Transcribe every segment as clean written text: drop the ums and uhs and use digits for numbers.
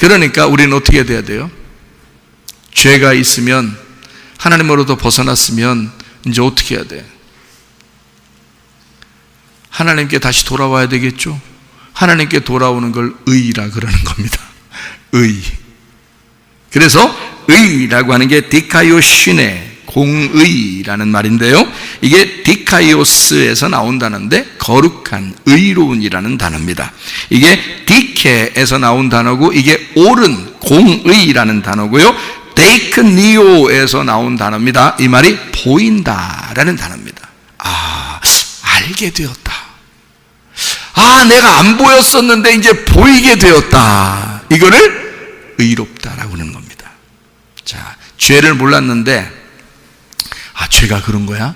그러니까 우리는 어떻게 돼야 돼요? 죄가 있으면, 하나님으로부터 벗어났으면 이제 어떻게 해야 돼? 하나님께 다시 돌아와야 되겠죠? 하나님께 돌아오는 걸 의라 그러는 겁니다. 의. 그래서 의라고 하는 게 디카이오시네, 공의라는 말인데요, 이게 디카이오스에서 나온 단어인데 거룩한, 의로운이라는 단어입니다. 이게 디케에서 나온 단어고, 이게 옳은, 공의라는 단어고요, 데이크니오에서 나온 단어입니다. 이 말이 보인다라는 단어입니다. 알게 되었다. 내가 안 보였었는데 이제 보이게 되었다. 이거를 의롭다라고 하는 겁니다. 자, 죄를 몰랐는데, 죄가 그런 거야?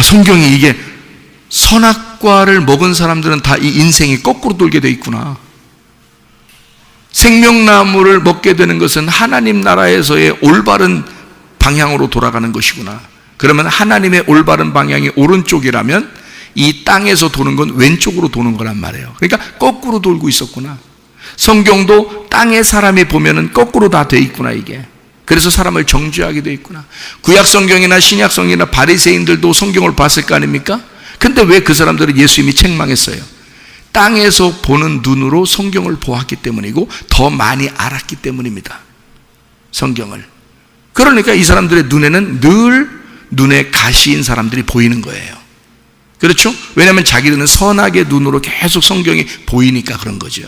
성경이 이게 선악과를 먹은 사람들은 다 이 인생이 거꾸로 돌게 돼 있구나. 생명나무를 먹게 되는 것은 하나님 나라에서의 올바른 방향으로 돌아가는 것이구나. 그러면 하나님의 올바른 방향이 오른쪽이라면 이 땅에서 도는 건 왼쪽으로 도는 거란 말이에요. 그러니까 거꾸로 돌고 있었구나. 성경도 땅의 사람이 보면은 거꾸로 다 돼 있구나, 이게. 그래서 사람을 정죄하게 돼 있구나. 구약 성경이나 신약 성경이나 바리새인들도 성경을 봤을 거 아닙니까? 근데 왜 그 사람들은 예수님이 책망했어요? 땅에서 보는 눈으로 성경을 보았기 때문이고 더 많이 알았기 때문입니다. 성경을. 그러니까 이 사람들의 눈에는 늘 눈에 가시인 사람들이 보이는 거예요. 그렇죠? 왜냐하면 자기들은 선악의 눈으로 계속 성경이 보이니까 그런 거죠.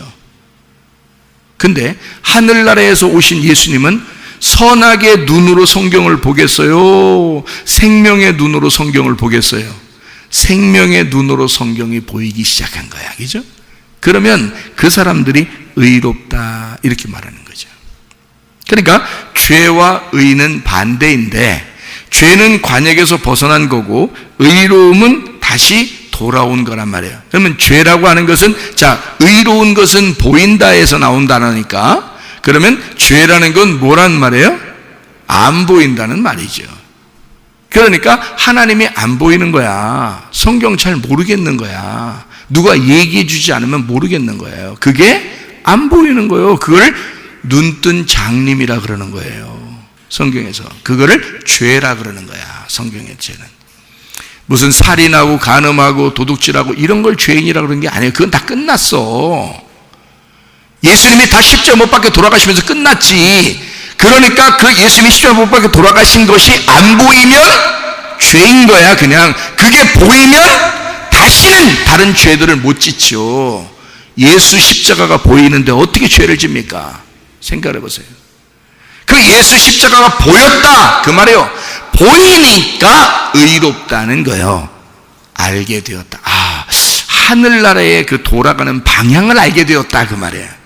근데 하늘나라에서 오신 예수님은 선악의 눈으로 성경을 보겠어요? 생명의 눈으로 성경을 보겠어요? 생명의 눈으로 성경이 보이기 시작한 거야. 그죠? 그러면 그 사람들이 의롭다, 이렇게 말하는 거죠. 그러니까 죄와 의는 반대인데, 죄는 관역에서 벗어난 거고 의로움은 다시 돌아온 거란 말이에요. 그러면 죄라고 하는 것은, 의로운 것은 보인다에서 나온 단어니까, 그러면 죄라는 건 뭐란 말이에요? 안 보인다는 말이죠. 그러니까 하나님이 안 보이는 거야. 성경 잘 모르겠는 거야. 누가 얘기해 주지 않으면 모르겠는 거예요. 그게 안 보이는 거예요. 그걸 눈뜬 장님이라 그러는 거예요. 성경에서. 그거를 죄라 그러는 거야. 성경의 죄는. 무슨 살인하고 간음하고 도둑질하고 이런 걸 죄인이라 그러는 게 아니에요. 그건 다 끝났어. 예수님이 다 십자가 못 박혀 돌아가시면서 끝났지. 그러니까 그 예수님이 십자가 못 박혀 돌아가신 것이 안 보이면 죄인 거야. 그냥 그게 보이면 다시는 다른 죄들을 못 짓죠. 예수 십자가가 보이는데 어떻게 죄를 집니까? 생각해 보세요. 그 예수 십자가가 보였다, 그 말이에요. 보이니까 의롭다는 거예요. 알게 되었다. 하늘나라의 그 돌아가는 방향을 알게 되었다, 그 말이에요.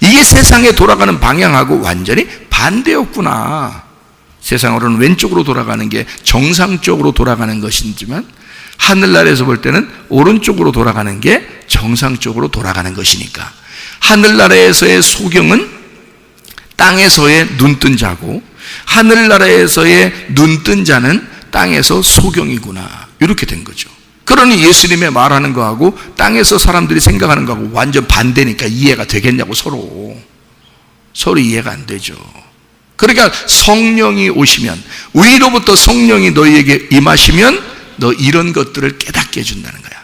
이게 세상에 돌아가는 방향하고 완전히 반대였구나. 세상으로는 왼쪽으로 돌아가는 게 정상적으로 돌아가는 것이지만 하늘나라에서 볼 때는 오른쪽으로 돌아가는 게 정상적으로 돌아가는 것이니까, 하늘나라에서의 소경은 땅에서의 눈뜬 자고 하늘나라에서의 눈뜬 자는 땅에서 소경이구나, 이렇게 된 거죠. 그러니 예수님의 말하는 거하고 땅에서 사람들이 생각하는 거하고 완전 반대니까 이해가 되겠냐고. 서로 이해가 안 되죠. 그러니까 성령이 오시면, 위로부터 성령이 너희에게 임하시면 너 이런 것들을 깨닫게 해준다는 거야.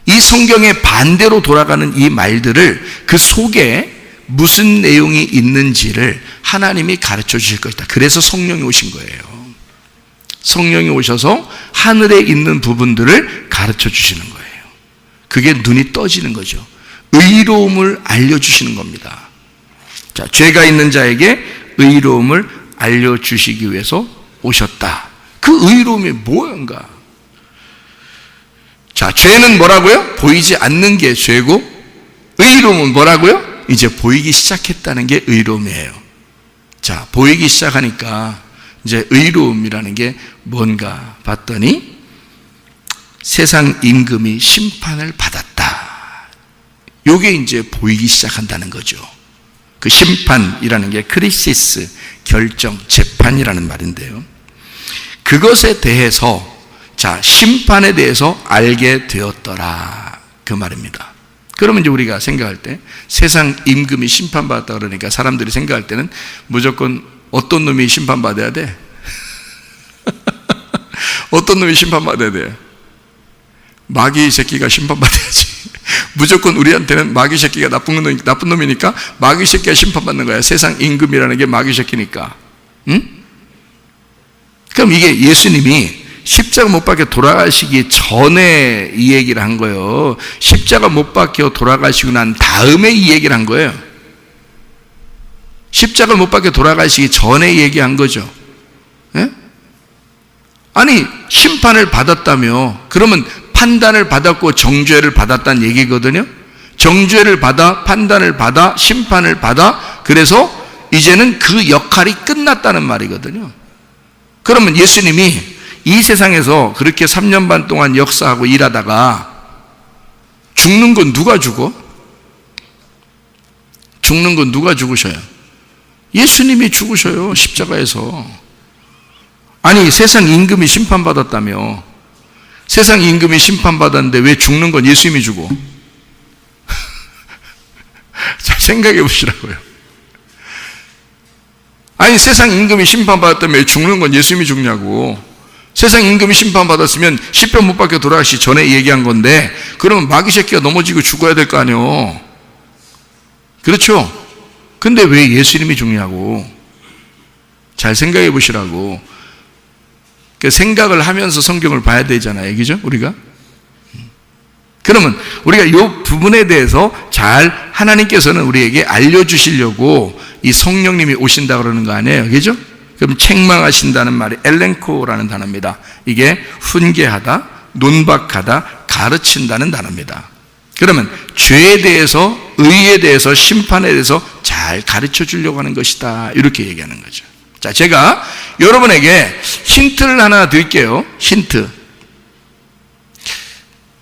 이 성경의 반대로 돌아가는 이 말들을, 그 속에 무슨 내용이 있는지를 하나님이 가르쳐 주실 것이다. 그래서 성령이 오신 거예요. 성령이 오셔서 하늘에 있는 부분들을 가르쳐 주시는 거예요. 그게 눈이 떠지는 거죠. 의로움을 알려주시는 겁니다. 죄가 있는 자에게 의로움을 알려주시기 위해서 오셨다. 그 의로움이 뭔가? 죄는 뭐라고요? 보이지 않는 게 죄고, 의로움은 뭐라고요? 이제 보이기 시작했다는 게 의로움이에요. 보이기 시작하니까 이제 의로움이라는 게 뭔가 봤더니 세상 임금이 심판을 받았다. 요게 이제 보이기 시작한다는 거죠. 그 심판이라는 게 크리시스, 결정, 재판이라는 말인데요. 그것에 대해서, 심판에 대해서 알게 되었더라, 그 말입니다. 그러면 이제 우리가 생각할 때 세상 임금이 심판받았다 그러니까 사람들이 생각할 때는 무조건 어떤 놈이 심판받아야 돼? 어떤 놈이 심판받아야 돼? 마귀 새끼가 심판받아야지. 무조건 우리한테는 마귀 새끼가 나쁜 놈이니까 마귀 새끼가 심판받는 거야. 세상 임금이라는 게 마귀 새끼니까. 응? 그럼 이게 예수님이 십자가 못 박혀 돌아가시기 전에 이 얘기를 한 거예요. 십자가 못 박혀 돌아가시고 난 다음에 이 얘기를 한 거예요. 십자가 못 박혀 돌아가시기 전에 얘기한 거죠. 예? 아니 심판을 받았다며 그러면 판단을 받았고 정죄를 받았다는 얘기거든요. 정죄를 받아 판단을 받아 심판을 받아 그래서 이제는 그 역할이 끝났다는 말이거든요. 그러면 예수님이 이 세상에서 그렇게 3년 반 동안 역사하고 일하다가 죽는 건 누가 죽어? 죽는 건 누가 죽으셔요? 예수님이 죽으셔요. 십자가에서. 아니 세상 임금이 심판받았다며. 세상 임금이 심판받았는데 왜 죽는 건 예수님이 주고? 자, 생각해 보시라고요. 아니 세상 임금이 심판받았다며 왜 죽는 건 예수님이 죽냐고. 세상 임금이 심판받았으면 십변 못 박혀 돌아가시기 전에 얘기한 건데 그러면 마귀 새끼가 넘어지고 죽어야 될 거 아니에요. 그렇죠? 근데 왜 예수님이 죽냐고. 잘 생각해 보시라고. 생각을 하면서 성경을 봐야 되잖아요. 그죠? 우리가? 그러면 우리가 이 부분에 대해서 잘 하나님께서는 우리에게 알려주시려고 이 성령님이 오신다 그러는 거 아니에요. 그죠? 그럼 책망하신다는 말이 엘렌코라는 단어입니다. 이게 훈계하다, 논박하다, 가르친다는 단어입니다. 그러면 죄에 대해서, 의에 대해서, 심판에 대해서 잘 가르쳐 주려고 하는 것이다. 이렇게 얘기하는 거죠. 자, 제가 여러분에게 힌트를 하나 드릴게요. 힌트.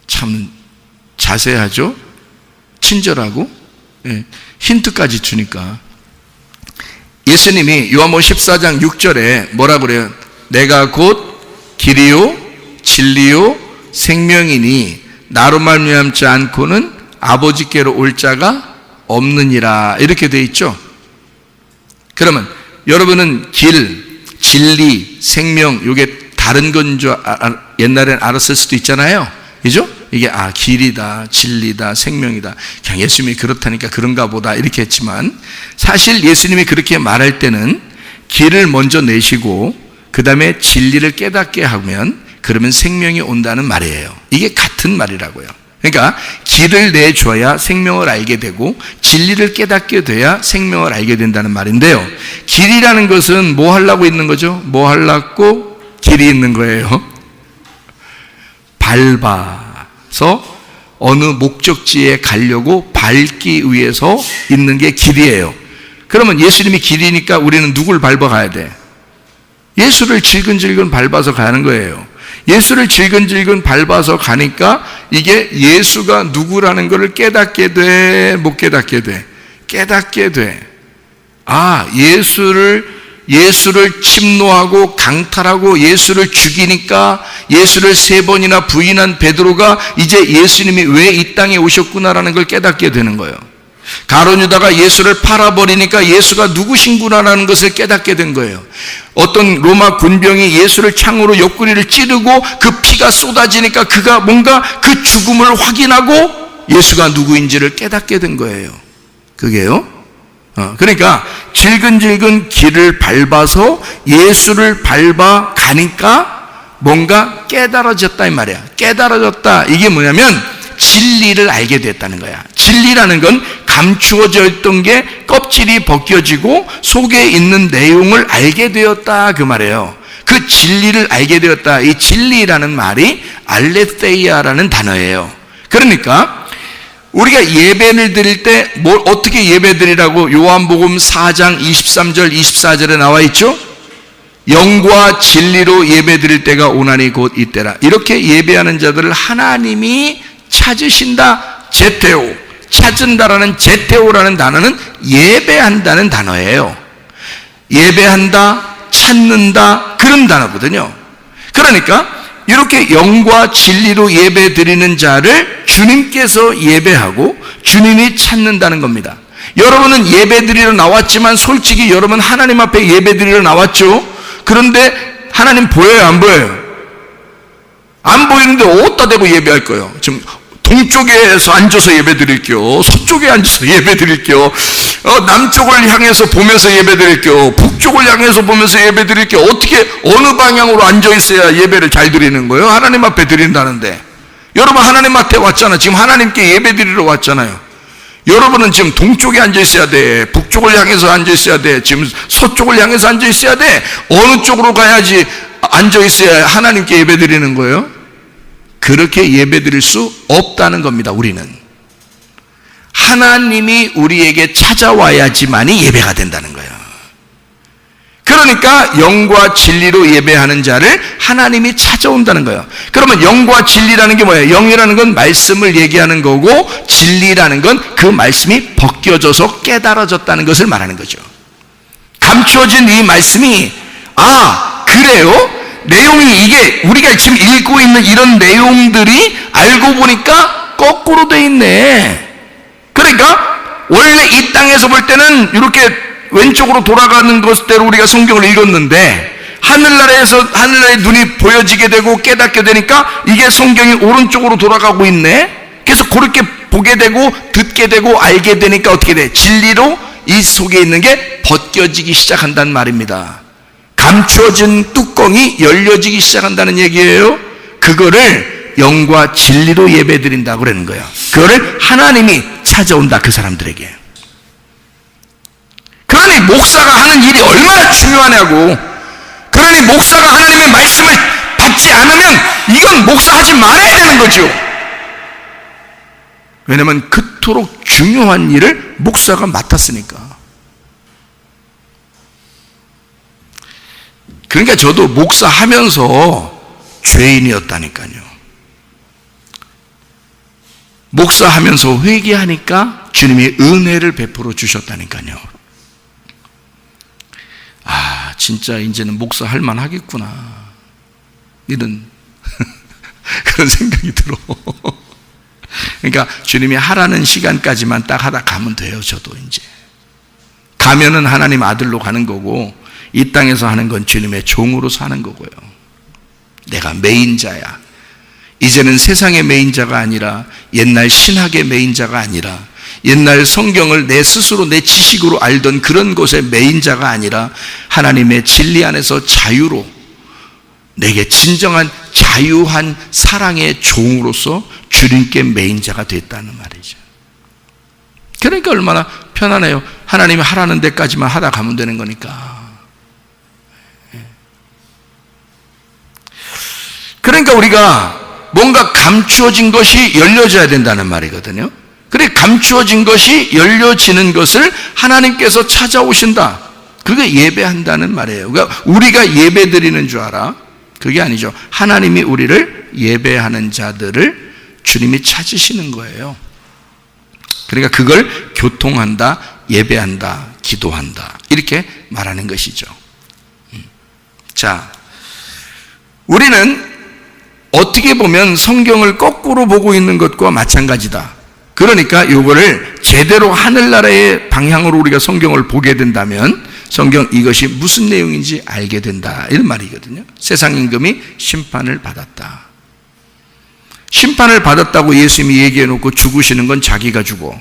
참 자세하죠? 친절하고 힌트까지 주니까. 예수님이 요한복음 14장 6절에 뭐라 그래요? 내가 곧 길이요 진리요 생명이니 나로 말미암지 않고는 아버지께로 올 자가 없느니라. 이렇게 돼 있죠. 그러면 여러분은 길, 진리, 생명 이게 다른 건 줄 옛날엔 알았을 수도 있잖아요. 그죠? 이게 길이다, 진리다, 생명이다. 그냥 예수님이 그렇다니까 그런가 보다 이렇게 했지만 사실 예수님이 그렇게 말할 때는 길을 먼저 내시고 그 다음에 진리를 깨닫게 하면 그러면 생명이 온다는 말이에요. 이게 같은 말이라고요. 그러니까 길을 내줘야 생명을 알게 되고 진리를 깨닫게 돼야 생명을 알게 된다는 말인데요. 길이라는 것은 뭐 하려고 있는 거죠? 뭐 하려고 길이 있는 거예요? 밟아서 어느 목적지에 가려고 밟기 위해서 있는 게 길이에요. 그러면 예수님이 길이니까 우리는 누굴 밟아 가야 돼? 예수를 질근질근 밟아서 가는 거예요. 예수를 질근질근 밟아서 가니까 이게 예수가 누구라는 것을 깨닫게 돼? 못 깨닫게 돼? 깨닫게 돼. 예수를 침노하고 강탈하고 예수를 죽이니까 예수를 3번이나 부인한 베드로가 이제 예수님이 왜 이 땅에 오셨구나라는 걸 깨닫게 되는 거예요. 가룟 유다가 예수를 팔아버리니까 예수가 누구신구나라는 것을 깨닫게 된 거예요. 어떤 로마 군병이 예수를 창으로 옆구리를 찌르고 그 피가 쏟아지니까 그가 뭔가 그 죽음을 확인하고 예수가 누구인지를 깨닫게 된 거예요. 그게요. 그러니까 질근질근 길을 밟아서 예수를 밟아 가니까 뭔가 깨달아졌다 이 말이야. 깨달아졌다. 이게 뭐냐면 진리를 알게 됐다는 거야. 진리라는 건 감추어져 있던 게 껍질이 벗겨지고 속에 있는 내용을 알게 되었다 그 말이에요. 그 진리를 알게 되었다. 이 진리라는 말이 알레테이아라는 단어예요. 그러니까 우리가 예배를 드릴 때 뭘 어떻게 예배 드리라고 요한복음 4장 23절 24절에 나와 있죠? 영과 진리로 예배 드릴 때가 오나니 곧 이때라. 이렇게 예배하는 자들을 하나님이 찾으신다. 제테오. 찾은다라는 제테오라는 단어는 예배한다는 단어예요. 예배한다, 찾는다 그런 단어거든요. 그러니까 이렇게 영과 진리로 예배 드리는 자를 주님께서 예배하고 주님이 찾는다는 겁니다. 여러분은 예배 드리러 나왔지만 솔직히 여러분 하나님 앞에 예배 드리러 나왔죠? 그런데 하나님 보여요, 안 보여요? 안 보이는데 어디다 대고 예배할 거예요? 지금 동쪽에서 앉아서 예배 드릴게요. 서쪽에 앉아서 예배 드릴게요. 남쪽을 향해서 보면서 예배 드릴게요. 북쪽을 향해서 보면서 예배 드릴게요. 어떻게 어느 방향으로 앉아 있어야 예배를 잘 드리는 거예요? 하나님 앞에 드린다는데. 여러분 하나님 앞에 왔잖아요. 지금 하나님께 예배 드리러 왔잖아요. 여러분은 지금 동쪽에 앉아 있어야 돼. 북쪽을 향해서 앉아 있어야 돼. 지금 서쪽을 향해서 앉아 있어야 돼. 어느 쪽으로 가야지 앉아 있어야 하나님께 예배 드리는 거예요? 그렇게 예배 드릴 수 없다는 겁니다. 우리는 하나님이 우리에게 찾아와야지만이 예배가 된다는 거예요. 그러니까 영과 진리로 예배하는 자를 하나님이 찾아온다는 거예요. 그러면 영과 진리라는 게 뭐예요? 영이라는 건 말씀을 얘기하는 거고, 진리라는 건 그 말씀이 벗겨져서 깨달아졌다는 것을 말하는 거죠. 감추어진 이 말씀이 그래요? 내용이 이게 우리가 지금 읽고 있는 이런 내용들이 알고 보니까 거꾸로 돼 있네. 그러니까 원래 이 땅에서 볼 때는 이렇게 왼쪽으로 돌아가는 것대로 우리가 성경을 읽었는데, 하늘나라의 눈이 보여지게 되고 깨닫게 되니까 이게 성경이 오른쪽으로 돌아가고 있네. 그래서 그렇게 보게 되고 듣게 되고 알게 되니까 어떻게 돼? 진리로 이 속에 있는 게 벗겨지기 시작한다는 말입니다. 감추어진 뚜껑이 열려지기 시작한다는 얘기예요. 그거를 영과 진리로 예배드린다고 그러는 거예요. 그거를 하나님이 찾아온다, 그 사람들에게. 그러니 목사가 하는 일이 얼마나 중요하냐고. 그러니 목사가 하나님의 말씀을 받지 않으면 이건 목사하지 말아야 되는 거죠. 왜냐하면 그토록 중요한 일을 목사가 맡았으니까. 그러니까 저도 목사하면서 죄인이었다니까요. 목사하면서 회개하니까 주님이 은혜를 베풀어 주셨다니까요. 진짜 이제는 목사 할 만하겠구나, 이런 그런 생각이 들어. 그러니까 주님이 하라는 시간까지만 딱 하다 가면 돼요. 저도 이제 가면은 하나님 아들로 가는 거고, 이 땅에서 하는 건 주님의 종으로 사는 거고요. 내가 메인자야. 이제는 세상의 메인자가 아니라, 옛날 신학의 메인자가 아니라, 옛날 성경을 내 스스로 내 지식으로 알던 그런 곳의 메인자가 아니라, 하나님의 진리 안에서 자유로 내게 진정한 자유한 사랑의 종으로서 주님께 메인자가 됐다는 말이죠. 그러니까 얼마나 편안해요. 하나님이 하라는 데까지만 하다 가면 되는 거니까. 그러니까 우리가 뭔가 감추어진 것이 열려져야 된다는 말이거든요. 그래, 감추어진 것이 열려지는 것을 하나님께서 찾아오신다. 그게 예배한다는 말이에요. 그러니까 우리가 예배 드리는 줄 알아? 그게 아니죠. 하나님이 우리를 예배하는 자들을 주님이 찾으시는 거예요. 그러니까 그걸 교통한다, 예배한다, 기도한다, 이렇게 말하는 것이죠. 자, 우리는 어떻게 보면 성경을 거꾸로 보고 있는 것과 마찬가지다. 그러니까 이거를 제대로 하늘나라의 방향으로 우리가 성경을 보게 된다면 성경 이것이 무슨 내용인지 알게 된다, 이런 말이거든요. 세상 임금이 심판을 받았다. 심판을 받았다고 예수님이 얘기해 놓고 죽으시는 건 자기가 죽어.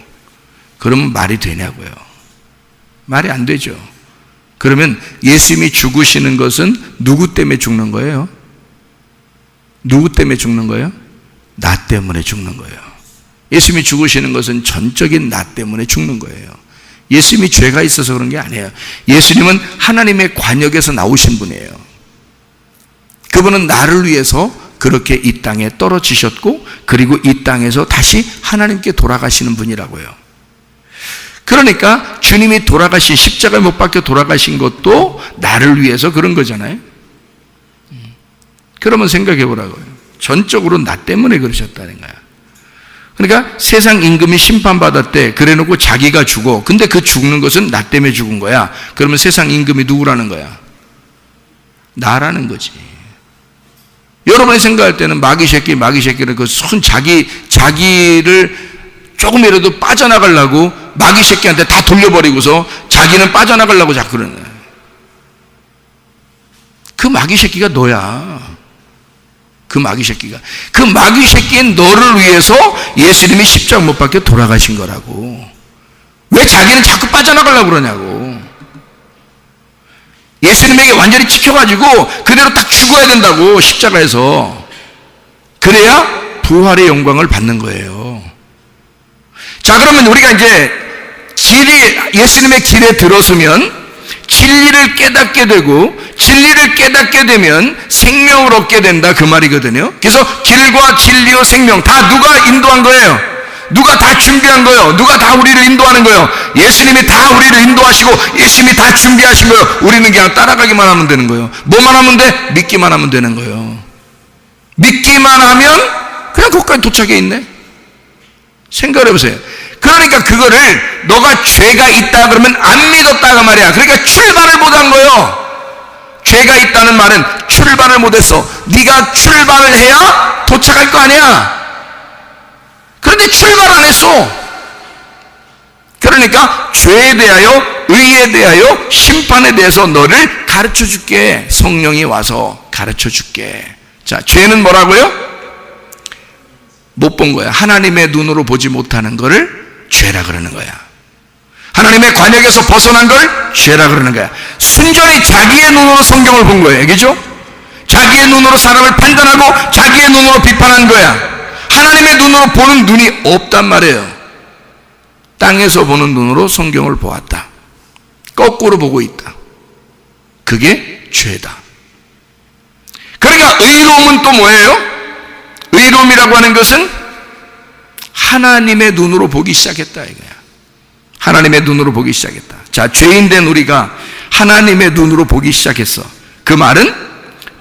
그러면 말이 되냐고요. 말이 안 되죠. 그러면 예수님이 죽으시는 것은 누구 때문에 죽는 거예요? 누구 때문에 죽는 거예요? 나 때문에 죽는 거예요. 예수님이 죽으시는 것은 전적인 나 때문에 죽는 거예요. 예수님이 죄가 있어서 그런 게 아니에요. 예수님은 하나님의 관역에서 나오신 분이에요. 그분은 나를 위해서 그렇게 이 땅에 떨어지셨고, 그리고 이 땅에서 다시 하나님께 돌아가시는 분이라고요. 그러니까 주님이 돌아가신, 십자가에 못 박혀 돌아가신 것도 나를 위해서 그런 거잖아요. 그러면 생각해 보라고요. 전적으로 나 때문에 그러셨다는 거야. 그러니까 세상 임금이 심판받았대. 그래 놓고 자기가 죽어. 근데 그 죽는 것은 나 때문에 죽은 거야. 그러면 세상 임금이 누구라는 거야? 나라는 거지. 여러분이 생각할 때는 마귀 새끼는 그 손 자기를 조금이라도 빠져나가려고 마귀 새끼한테 다 돌려버리고서 자기는 빠져나가려고 자꾸 그러는 거야. 그 마귀 새끼가 너야. 그 마귀 새끼인 너를 위해서 예수님이 십자가 못 박혀 돌아가신 거라고. 왜 자기는 자꾸 빠져나가려고 그러냐고. 예수님에게 완전히 찍혀가지고 그대로 딱 죽어야 된다고, 십자가에서. 그래야 부활의 영광을 받는 거예요. 자, 그러면 우리가 이제 예수님의 길에 들어서면 진리를 깨닫게 되고, 진리를 깨닫게 되면 생명을 얻게 된다, 그 말이거든요. 그래서 길과 진리와 생명 다 누가 인도한 거예요? 누가 다 준비한 거예요? 누가 다 우리를 인도하는 거예요? 예수님이 다 우리를 인도하시고 예수님이 다 준비하신 거예요. 우리는 그냥 따라가기만 하면 되는 거예요. 뭐만 하면 돼? 믿기만 하면 되는 거예요. 믿기만 하면 그냥 거기까지 도착해 있네. 생각을 해보세요. 그러니까 그거를 너가 죄가 있다 그러면 안 믿었다가 말이야. 그러니까 출발을 못한 거예요. 죄가 있다는 말은 출발을 못했어. 네가 출발을 해야 도착할 거 아니야. 그런데 출발 안 했어. 그러니까 죄에 대하여, 의에 대하여, 심판에 대해서 너를 가르쳐 줄게. 성령이 와서 가르쳐 줄게. 자, 죄는 뭐라고요? 못 본 거야. 하나님의 눈으로 보지 못하는 거를 죄라 그러는 거야. 하나님의 관역에서 벗어난 걸 죄라 그러는 거야. 순전히 자기의 눈으로 성경을 본 거예요. 그죠? 자기의 눈으로 사람을 판단하고 자기의 눈으로 비판한 거야. 하나님의 눈으로 보는 눈이 없단 말이에요. 땅에서 보는 눈으로 성경을 보았다. 거꾸로 보고 있다. 그게 죄다. 그러니까 의로움은 또 뭐예요? 의로움이라고 하는 것은 하나님의 눈으로 보기 시작했다 이거야. 하나님의 눈으로 보기 시작했다. 자, 죄인된 우리가 하나님의 눈으로 보기 시작했어. 그 말은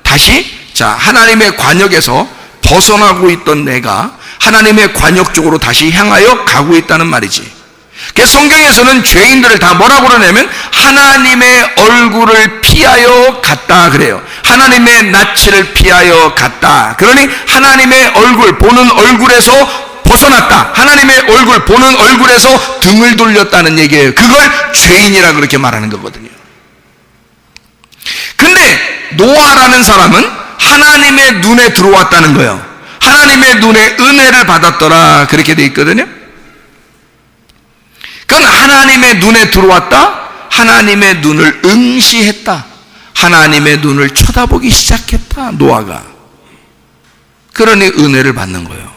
다시, 자, 하나님의 관역에서 벗어나고 있던 내가 하나님의 관역 쪽으로 다시 향하여 가고 있다는 말이지. 그래서 성경에서는 죄인들을 다 뭐라고 그러냐면 하나님의 얼굴을 피하여 갔다 그래요. 하나님의 낯을 피하여 갔다. 그러니 하나님의 얼굴, 보는 얼굴에서 벗어났다. 하나님의 얼굴, 보는 얼굴에서 등을 돌렸다는 얘기예요. 그걸 죄인이라 그렇게 말하는 거거든요. 근데 노아라는 사람은 하나님의 눈에 들어왔다는 거예요. 하나님의 눈에 은혜를 받았더라 그렇게 돼 있거든요. 그건 하나님의 눈에 들어왔다. 하나님의 눈을 응시했다. 하나님의 눈을 쳐다보기 시작했다. 노아가. 그러니 은혜를 받는 거예요.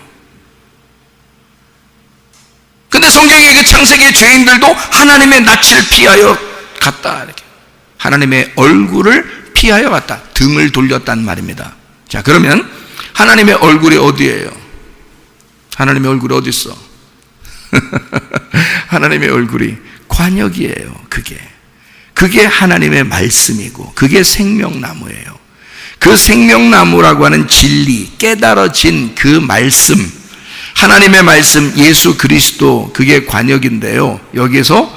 근데 성경에 그 창세기의 죄인들도 하나님의 낯을 피하여 갔다. 이렇게. 하나님의 얼굴을 피하여 갔다. 등을 돌렸단 말입니다. 자, 그러면 하나님의 얼굴이 어디예요? 하나님의 얼굴이 어디 있어? 하나님의 얼굴이 관역이에요. 그게 하나님의 말씀이고 그게 생명나무예요. 그 생명나무라고 하는 진리, 깨달아진 그 말씀, 하나님의 말씀, 예수 그리스도, 그게 관역인데요. 여기에서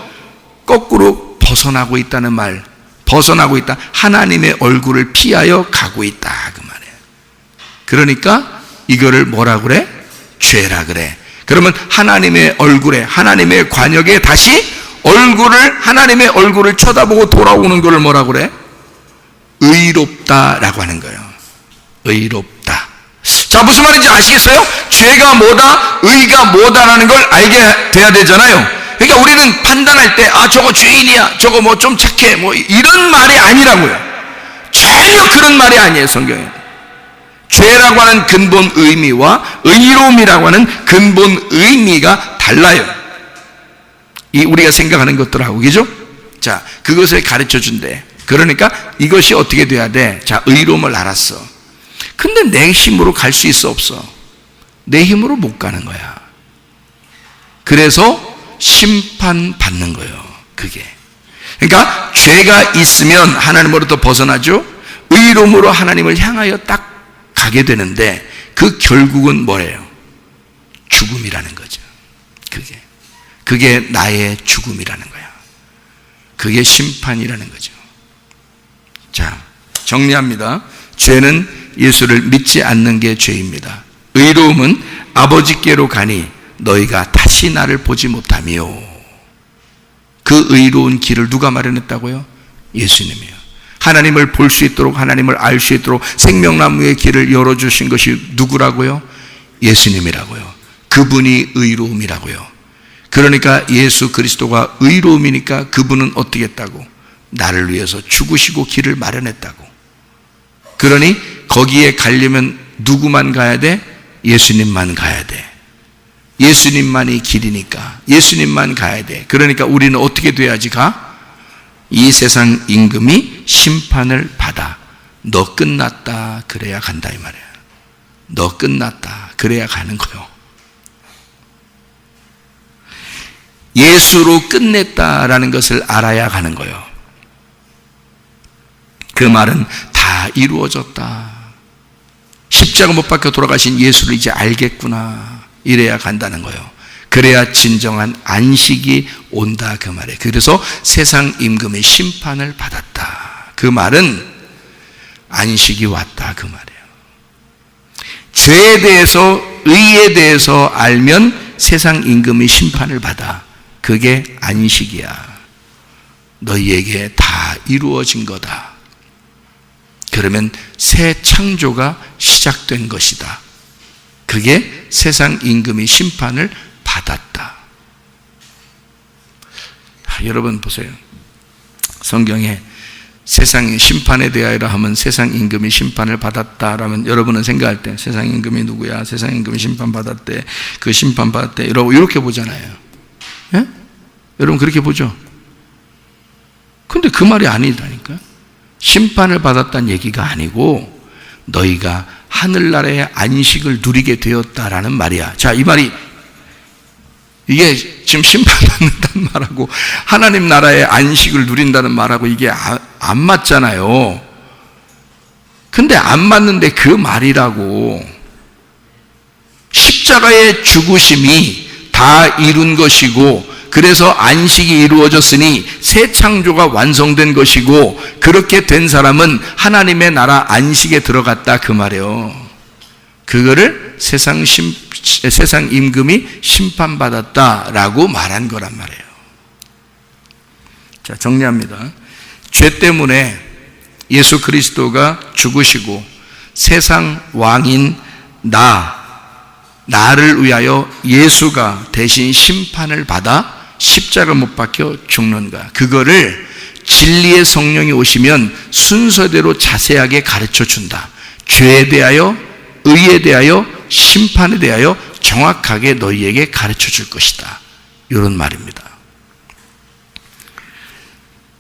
거꾸로 벗어나고 있다는 말, 벗어나고 있다. 하나님의 얼굴을 피하여 가고 있다 그 말이에요. 그러니까 이거를 뭐라 그래? 죄라 그래. 그러면 하나님의 얼굴에, 하나님의 관역에 다시 하나님의 얼굴을 쳐다보고 돌아오는 걸 뭐라 그래? 의롭다라고 하는 거예요. 의롭다. 자, 무슨 말인지 아시겠어요? 죄가 뭐다, 의가 뭐다라는 걸 알게 돼야 되잖아요. 그러니까 우리는 판단할 때, 아, 저거 죄인이야, 저거 뭐 좀 착해, 뭐 이런 말이 아니라고요. 전혀 그런 말이 아니에요, 성경에. 죄라고 하는 근본 의미와 의로움이라고 하는 근본 의미가 달라요. 이 우리가 생각하는 것들하고, 그죠? 자, 그것을 가르쳐 준대. 그러니까 이것이 어떻게 돼야 돼? 자, 의로움을 알았어. 근데 내 힘으로 갈 수 있어, 없어? 내 힘으로 못 가는 거야. 그래서 심판받는 거예요, 그게. 그러니까 죄가 있으면 하나님으로부터 벗어나죠. 의로움으로 하나님을 향하여 딱 가게 되는데 그 결국은 뭐예요? 죽음이라는 거죠. 그게 나의 죽음이라는 거야. 그게 심판이라는 거죠. 자, 정리합니다. 죄는 예수를 믿지 않는 게 죄입니다. 의로움은 아버지께로 가니 너희가 다시 나를 보지 못하며. 그 의로운 길을 누가 마련했다고요? 예수님이요. 하나님을 볼 수 있도록, 하나님을 알 수 있도록 생명나무의 길을 열어주신 것이 누구라고요? 예수님이라고요. 그분이 의로움이라고요. 그러니까 예수 그리스도가 의로움이니까 그분은 어떻게 했다고? 나를 위해서 죽으시고 길을 마련했다고. 그러니 거기에 가려면 누구만 가야 돼? 예수님만 가야 돼. 예수님만이 길이니까 예수님만 가야 돼. 그러니까 우리는 어떻게 돼야지 가? 이 세상 임금이 심판을 받아. 너 끝났다 그래야 간다 이 말이야. 너 끝났다 그래야 가는 거요. 예수로 끝냈다라는 것을 알아야 가는 거요. 그 말은 다 이루어졌다. 십자가 못 박혀 돌아가신 예수를 이제 알겠구나. 이래야 간다는 거예요. 그래야 진정한 안식이 온다 그 말이에요. 그래서 세상 임금의 심판을 받았다. 그 말은 안식이 왔다 그 말이에요. 죄에 대해서, 의에 대해서 알면 세상 임금의 심판을 받아. 그게 안식이야. 너희에게 다 이루어진 거다. 그러면 새 창조가 시작된 것이다. 그게 세상 임금의 심판을 받았다. 여러분 보세요. 성경에 세상의 심판에 대하여라 하면 세상 임금이 심판을 받았다라면 여러분은 생각할 때 세상 임금이 누구야? 세상 임금이 심판받았대. 그 심판받았대. 이렇게 보잖아요. 예? 여러분 그렇게 보죠? 근데 그 말이 아니다니까. 심판을 받았다는 얘기가 아니고 너희가 하늘나라의 안식을 누리게 되었다라는 말이야. 자, 이 말이 이게 지금 심판받는다는 말하고 하나님 나라의 안식을 누린다는 말하고 이게 안 맞잖아요. 근데 안 맞는데 그 말이라고. 십자가의 죽으심이 다 이룬 것이고 그래서 안식이 이루어졌으니 새 창조가 완성된 것이고 그렇게 된 사람은 하나님의 나라 안식에 들어갔다 그 말이에요. 그거를 세상 임금이 심판받았다라고 말한 거란 말이에요. 자, 정리합니다. 죄 때문에 예수 그리스도가 죽으시고 세상 왕인 나를 위하여 예수가 대신 심판을 받아 십자가 못 박혀 죽는 거야. 그거를 진리의 성령이 오시면 순서대로 자세하게 가르쳐 준다. 죄에 대하여, 의에 대하여, 심판에 대하여 정확하게 너희에게 가르쳐 줄 것이다. 이런 말입니다.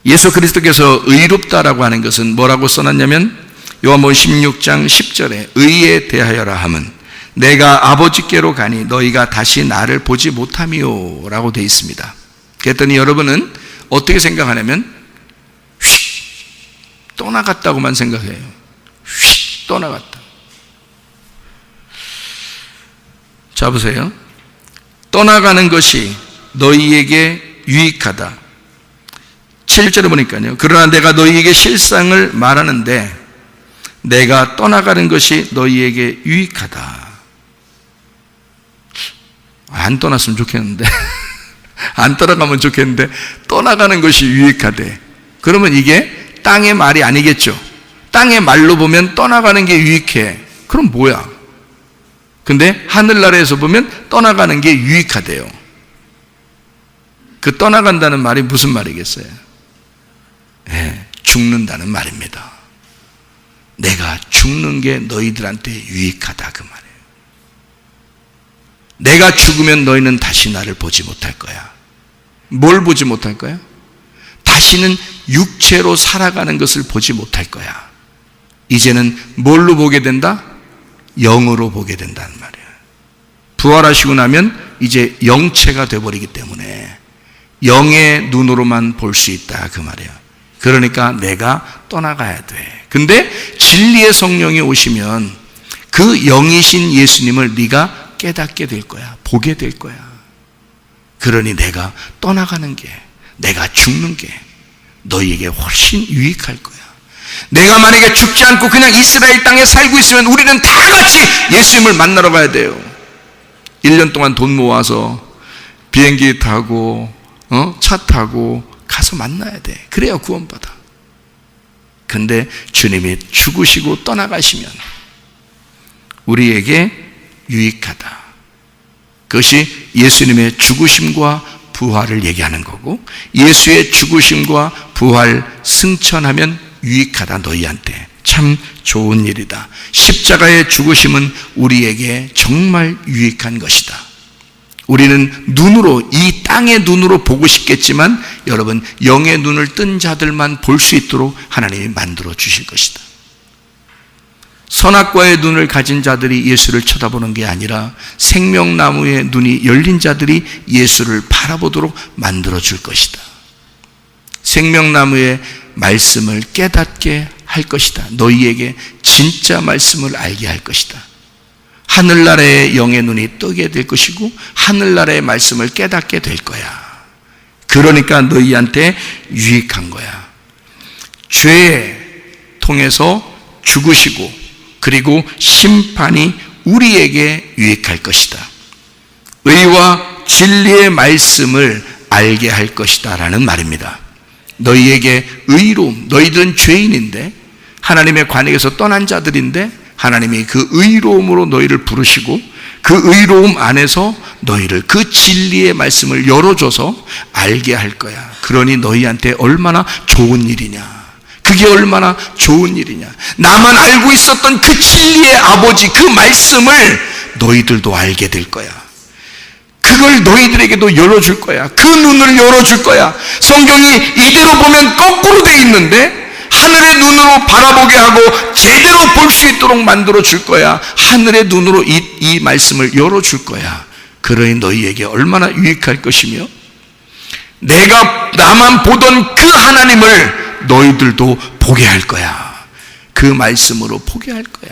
예수 그리스도께서 의롭다라고 하는 것은 뭐라고 써놨냐면 요한복음 16장 10절에 의에 대하여라 함은 내가 아버지께로 가니 너희가 다시 나를 보지 못하미요 라고 되어 있습니다. 그랬더니 여러분은 어떻게 생각하냐면 휙 떠나갔다고만 생각해요. 휙 떠나갔다. 자 보세요. 떠나가는 것이 너희에게 유익하다. 7절에 보니까요. 그러나 내가 너희에게 실상을 말하는데 내가 떠나가는 것이 너희에게 유익하다. 안 떠났으면 좋겠는데 안 떠나가면 좋겠는데 떠나가는 것이 유익하대. 그러면 이게 땅의 말이 아니겠죠. 땅의 말로 보면 떠나가는 게 유익해. 그럼 뭐야? 근데 하늘나라에서 보면 떠나가는 게 유익하대요. 그 떠나간다는 말이 무슨 말이겠어요? 네, 죽는다는 말입니다. 내가 죽는 게 너희들한테 유익하다 그 말이에요. 내가 죽으면 너희는 다시 나를 보지 못할 거야. 뭘 보지 못할 거야? 다시는 육체로 살아가는 것을 보지 못할 거야. 이제는 뭘로 보게 된다? 영으로 보게 된다는 말이에요. 부활하시고 나면 이제 영체가 되어버리기 때문에 영의 눈으로만 볼 수 있다 그 말이에요. 그러니까 내가 떠나가야 돼. 근데 진리의 성령이 오시면 그 영이신 예수님을 네가 깨닫게 될 거야. 보게 될 거야. 그러니 내가 떠나가는 게, 내가 죽는 게 너희에게 훨씬 유익할 거야. 내가 만약에 죽지 않고 그냥 이스라엘 땅에 살고 있으면 우리는 다 같이 예수님을 만나러 가야 돼요. 1년 동안 돈 모아서 비행기 타고 차 타고 가서 만나야 돼. 그래야 구원받아. 근데 주님이 죽으시고 떠나가시면 우리에게 유익하다. 그것이 예수님의 죽으심과 부활을 얘기하는 거고, 예수의 죽으심과 부활 승천하면 유익하다. 너희한테 참 좋은 일이다. 십자가의 죽으심은 우리에게 정말 유익한 것이다. 우리는 눈으로, 이 땅의 눈으로 보고 싶겠지만 여러분, 영의 눈을 뜬 자들만 볼 수 있도록 하나님이 만들어 주실 것이다. 선악과의 눈을 가진 자들이 예수를 쳐다보는 게 아니라 생명나무의 눈이 열린 자들이 예수를 바라보도록 만들어 줄 것이다. 생명나무의 말씀을 깨닫게 할 것이다. 너희에게 진짜 말씀을 알게 할 것이다. 하늘나라의 영의 눈이 뜨게 될 것이고 하늘나라의 말씀을 깨닫게 될 거야. 그러니까 너희한테 유익한 거야. 죄 통해서 죽으시고 그리고 심판이 우리에게 유익할 것이다. 의와 진리의 말씀을 알게 할 것이다 라는 말입니다. 너희에게 의로움, 너희들은 죄인인데 하나님의 관역에서 떠난 자들인데 하나님이 그 의로움으로 너희를 부르시고 그 의로움 안에서 너희를 그 진리의 말씀을 열어줘서 알게 할 거야. 그러니 너희한테 얼마나 좋은 일이냐. 그게 얼마나 좋은 일이냐. 나만 알고 있었던 그 진리의 아버지, 그 말씀을 너희들도 알게 될 거야. 그걸 너희들에게도 열어줄 거야. 그 눈을 열어줄 거야. 성경이 이대로 보면 거꾸로 돼 있는데 하늘의 눈으로 바라보게 하고 제대로 볼 수 있도록 만들어 줄 거야. 하늘의 눈으로 이 말씀을 열어줄 거야. 그러니 너희에게 얼마나 유익할 것이며 내가 나만 보던 그 하나님을 너희들도 보게 할 거야. 그 말씀으로 보게 할 거야.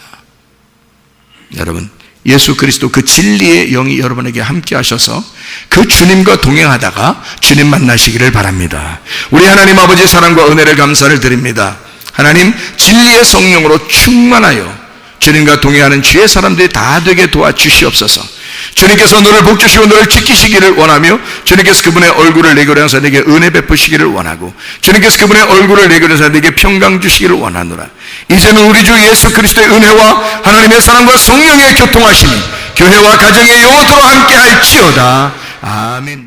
여러분, 예수 그리스도 그 진리의 영이 여러분에게 함께 하셔서 그 주님과 동행하다가 주님 만나시기를 바랍니다. 우리 하나님 아버지의 사랑과 은혜를 감사를 드립니다. 하나님, 진리의 성령으로 충만하여 주님과 동행하는 주의 사람들이 다 되게 도와주시옵소서. 주님께서 너를 복주시고 너를 지키시기를 원하며 주님께서 그분의 얼굴을 내게 향해서 내게 은혜 베푸시기를 원하고 주님께서 그분의 얼굴을 내게 향해서 내게 평강 주시기를 원하노라. 이제는 우리 주 예수 그리스도의 은혜와 하나님의 사랑과 성령의 교통하심이 교회와 가정에 영원토록 함께 할지어다. 아멘.